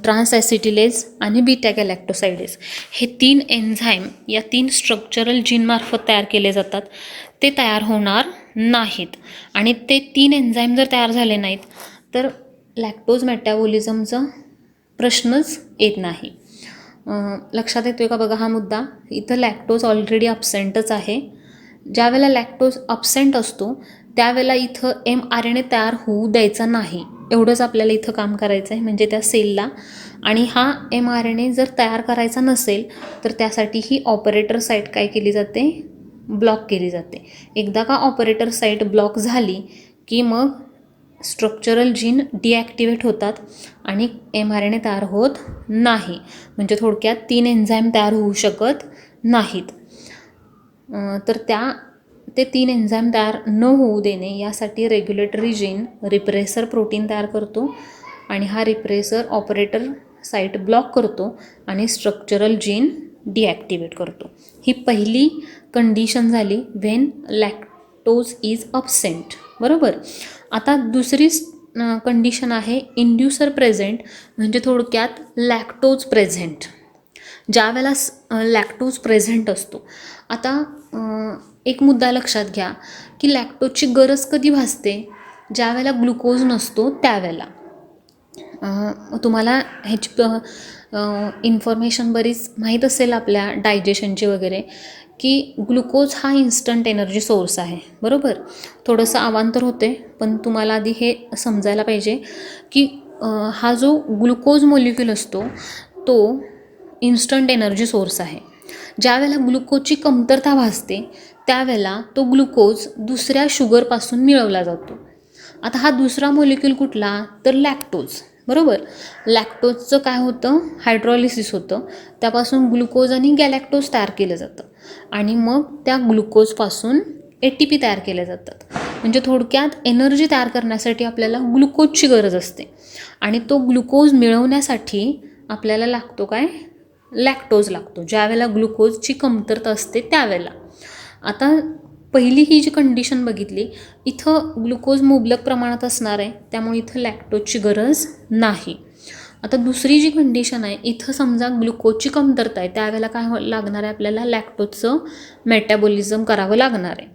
ट्रान्सॲसिटिलेज आणि बीटा गॅलॅक्टोसाइडेज, हे 3 एन्झाईम या 3 स्ट्रक्चरल जीनमार्फत तयार केले जातात. ते तयार होणार नाहीत. आणि ते 3 एन्झाईम जर तयार झाले नाहीत तर लॅक्टोज मेटाबॉलिझमचा प्रश्नच येत नाही. लक्षात येतोय का बघा हा मुद्दा. इथं लॅक्टोज ऑलरेडी अबसेंटच आहे. ज्यावेळेला लॅक्टोज अबसेंट असतो त्यावेळेला इथं mRNA तयार होऊ द्यायचा नाही. एवढंच आपल्याला इथं काम करायचं आहे म्हणजे त्या सेलला. आणि हा mRNA जर तयार करायचा नसेल तर त्यासाठी ही ऑपरेटर साईट काय केली जाते, ब्लॉक केली जाते. एकदा का ऑपरेटर साईट ब्लॉक झाली की मग स्ट्रक्चरल जीन डिॲक्टिवेट होतात आणि mRNA तयार होत नाही. म्हणजे थोडक्यात 3 एन्झाईम तयार होऊ शकत नाहीत. तर ते 3 एन्झाईम तयार न होऊ देणे यासाठी रेग्युलेटरी जीन रिप्रेसर प्रोटीन तयार करतो. आणि हा रिप्रेसर ऑपरेटर साईट ब्लॉक करतो आणि स्ट्रक्चरल जीन डिॲक्टिवेट करतो. ही पहिली कंडिशन झाली व्हेन लॅक्टोज इज अबसेंट. बरोबर. आता दुसरी कंडिशन आहे इंड्युसर प्रेझेंट, म्हणजे थोडक्यात लॅक्टोज प्रेझेंट. ज्या वेळेला लॅक्टोज प्रेझेंट असतो. आता एक मुद्दा लक्षात घ्या की लॅक्टोजची गरज कधी भासते, ज्या वेळेला ग्लुकोज नसतो त्यावेळेला. तुम्हाला ह्याची इन्फॉर्मेशन बरीच माहीत असेल आपल्या डायजेशनची वगैरे, की ग्लुकोज हा इन्स्टंट एनर्जी सोर्स आहे. बरोबर. थोडंसं अवांतर होते, पण तुम्हाला आधी हे समजायला पाहिजे की हा जो ग्लुकोज मॉलिक्यूल असतो तो इन्स्टंट एनर्जी सोर्स आहे. ज्या वेळेला ग्लुकोजची कमतरता भासते त्यावेळेला तो ग्लुकोज दुसऱ्या शुगरपासून मिळवला जातो. आता हा दुसरा मॉलिक्यूल कुठला, तर लॅक्टोज. बरोबर. लॅक्टोजचं काय होतं, हायड्रॉलिसिस होतं, त्यापासून ग्लुकोज आणि गॅलॅक्टोज तयार केलं जातं आणि मग त्या ग्लुकोजपासून ATP तयार केले जातात. म्हणजे थोडक्यात एनर्जी तयार करण्यासाठी आपल्याला ग्लुकोजची गरज असते आणि तो ग्लुकोज मिळवण्यासाठी आपल्याला लागतो काय, लॅक्टोज लागतो, ज्यावेळेला ग्लुकोजची कमतरता असते त्यावेळेला. आता पहिली ही जी कंडिशन बघितली, इथं ग्लुकोज मुबलक प्रमाणात असणार आहे, त्यामुळे इथं लॅक्टोजची गरज नाही. आता दुसरी जी कंडिशन आहे, इथं समजा ग्लुकोजची कमतरता आहे, त्यावेळेला काय लागणार आहे, आपल्याला लॅक्टोजचं मेटॅबॉलिझम करावं लागणार आहे.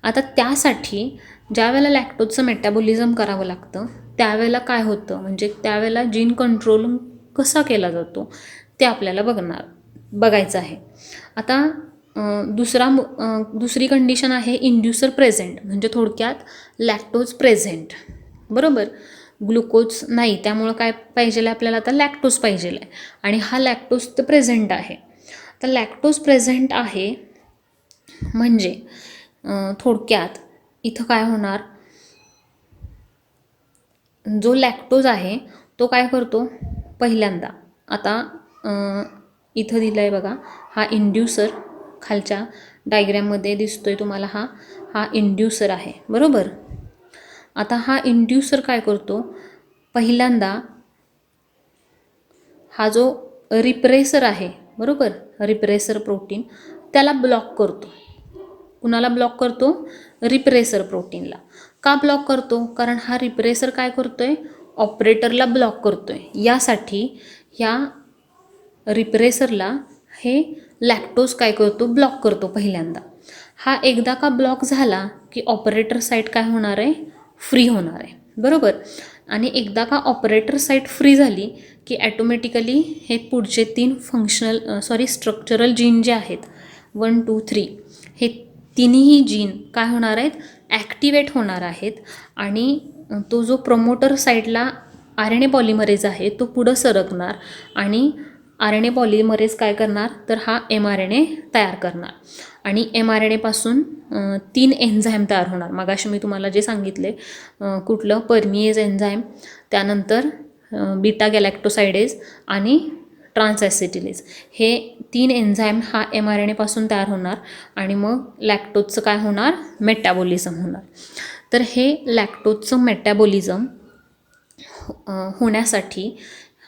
आता त्यासाठी ज्या वेळेला लॅक्टोजचं मेटॅबॉलिझम करावं लागतं त्यावेळेला काय होतं, म्हणजे त्यावेळेला जीन कंट्रोल कसा केला जातो ते आपल्याला बघायचं आहे. आता दुसरी कंडिशन आहे इंड्युसर प्रेझेंट, म्हणजे थोडक्यात लॅक्टोज प्रेझेंट. बरोबर. ग्लुकोज नाही, त्यामुळं काय पाहिजे आपल्याला, आता लॅक्टोज पाहिजे आहे आणि हा लॅक्टोज तर प्रेझेंट आहे. तर लॅक्टोज प्रेझेंट आहे म्हणजे थोडक्यात इथं काय होणार, जो लॅक्टोज आहे तो काय करतो पहिल्यांदा, आता इथं दिलं आहे बघा, हा इंड्युसर खालच्या डायग्रॅममध्ये दिसतोय तुम्हाला, हा इंड्युसर आहे. बरोबर. आता हा इंड्युसर काय करतो, पहिल्यांदा हा जो रिप्रेसर आहे, बरोबर, रिप्रेसर प्रोटीन, त्याला ब्लॉक करतो. कुणाला ब्लॉक करतो, रिप्रेसर प्रोटीनला. का ब्लॉक करतो, कारण हा रिप्रेसर काय करतोय, ऑपरेटरला ब्लॉक करतोय. यासाठी ह्या रिप्रेसरला हे लॅक्टोज काय करतो, ब्लॉक करतो पहिल्यांदा. हा एकदा का ब्लॉक झाला की ऑपरेटर साईट काय होणार आहे, फ्री होणार आहे. बरोबर. आणि एकदा का ऑपरेटर साईट फ्री झाली की ॲटोमॅटिकली हे पुढचे 3 स्ट्रक्चरल जीन जे आहेत 1, 2, 3, हे तिन्ही जीन काय होणार आहेत, ॲक्टिवेट होणार आहेत आणि तो जो प्रमोटर साईडला RNA पॉलिमरेज आहे तो पुढं सरकणार आणि RNA पॉलिमरेज काय करणार, तर हा mRNA तयार करणार आणि mRNA पासून 3 एन्झाईम तयार होणार. मगाशी मी तुम्हाला जे सांगितले, कुठलं, परमिएज एन्झाईम, त्यानंतर बीटा गॅलॅक्टोसाइडेज आणि ट्रान्सॲसिटिलेज, हे 3 एन्झाईम हा mRNA पासून तयार होणार आणि मग लॅक्टोजचं काय होणार, मेटॅबॉलिझम होणार. तर हे लॅक्टोजचं मेटॅबॉलिझम होण्यासाठी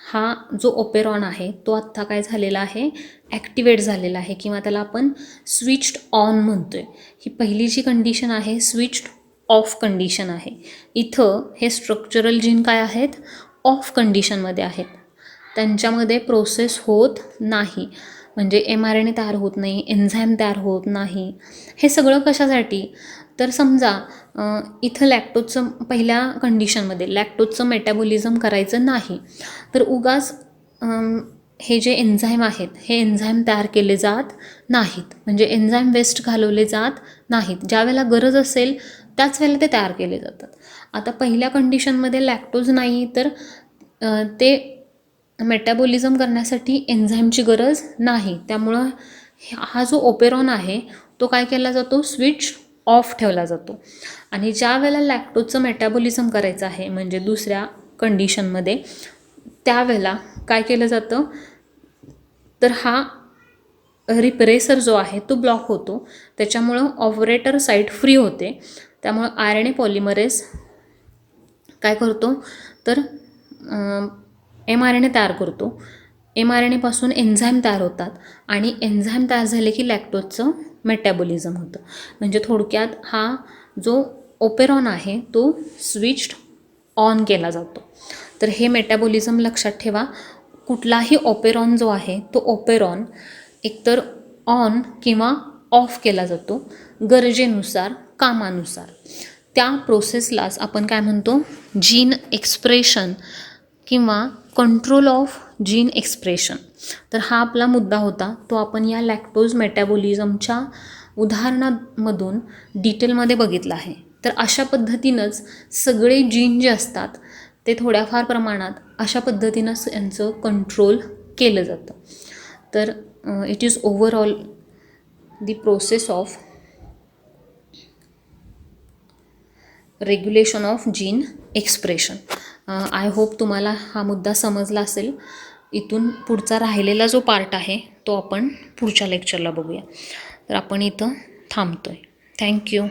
हा जो ओपेरॉन आहे तो आत्ता काय झालेला आहे, ॲक्टिवेट झालेला आहे किंवा त्याला आपण स्विच्ड ऑन म्हणतो आहे. ही पहिली जी कंडिशन आहे स्विच्ड ऑफ कंडिशन आहे. इथं हे स्ट्रक्चरल जीन काय आहेत, ऑफ कंडिशनमध्ये आहेत, त्यांच्यामध्ये प्रोसेस होत नाही, म्हणजे mRNA तयार होत नाही, एन्झाईम तयार होत नाही. हे सगळं कशासाठी, तर समजा इथं लॅक्टोजचं पहिल्या कंडिशनमध्ये लॅक्टोजचं मेटॅबॉलिझम करायचं नाही, तर उगाच हे जे एन्झाईम आहेत हे एन्झाईम तयार केले जात नाहीत, म्हणजे एन्झाईम वेस्ट घालवले जात नाहीत. ज्या वेळेला गरज असेल त्याच वेळेला ते तयार केले जातात. आता पहिल्या कंडिशनमध्ये लॅक्टोज नाही, तर ते मेटॅबॉलिझम करण्यासाठी एन्झाईमची गरज नाही, त्यामुळं हा जो ओपेरॉन आहे तो काय केला जातो, स्विच ऑफ ठेवला जातो. आणि ज्या वेळेला लॅक्टोजचं मेटॅबॉलिझम करायचं आहे म्हणजे दुसऱ्या कंडिशनमध्ये, त्यावेळेला काय केलं जातं, तर हा रिप्रेसर जो आहे तो ब्लॉक होतो, त्याच्यामुळं ऑपरेटर साईट फ्री होते. त्यामुळं RNA पॉलिमरेज काय करतो, तर mRNA तयार करतो. mRNAपासून एन्झाईम तयार होतात आणि एन्झाईम तयार झाले की लॅक्टोजचं मेटॅबॉलिझम होतं. म्हणजे थोडक्यात हा जो ओपेरॉन आहे तो स्विच्ड ऑन केला जातो. तर हे मेटॅबॉलिझम लक्षात ठेवा. कुठलाही ओपेरॉन जो आहे तो ओपेरॉन एकतर ऑन किंवा ऑफ केला जातो गरजेनुसार, कामानुसार. त्या प्रोसेसलाच आपण काय म्हणतो, जीन एक्सप्रेशन किंवा कंट्रोल ऑफ जीन एक्सप्रेशन. तर हा आपला मुद्दा होता, तो आपण या लॅक्टोज मेटॅबॉलिझमच्या उदाहरणामधून डिटेलमध्ये बघितला आहे. तर अशा पद्धतीनंच सगळे जीन जे असतात ते थोड्याफार प्रमाणात अशा पद्धतीनं यांचं कंट्रोल केलं जातं. तर it is overall the process of regulation of gene expression. I hope तुम्हाला हा मुद्दा समजला असेल. इथून पुढचा राहिलेला जो पार्ट आहे तो आपण पुढच्या लेक्चरला बघूया. तर आपण इथं थांबतो आहे. थँक्यू.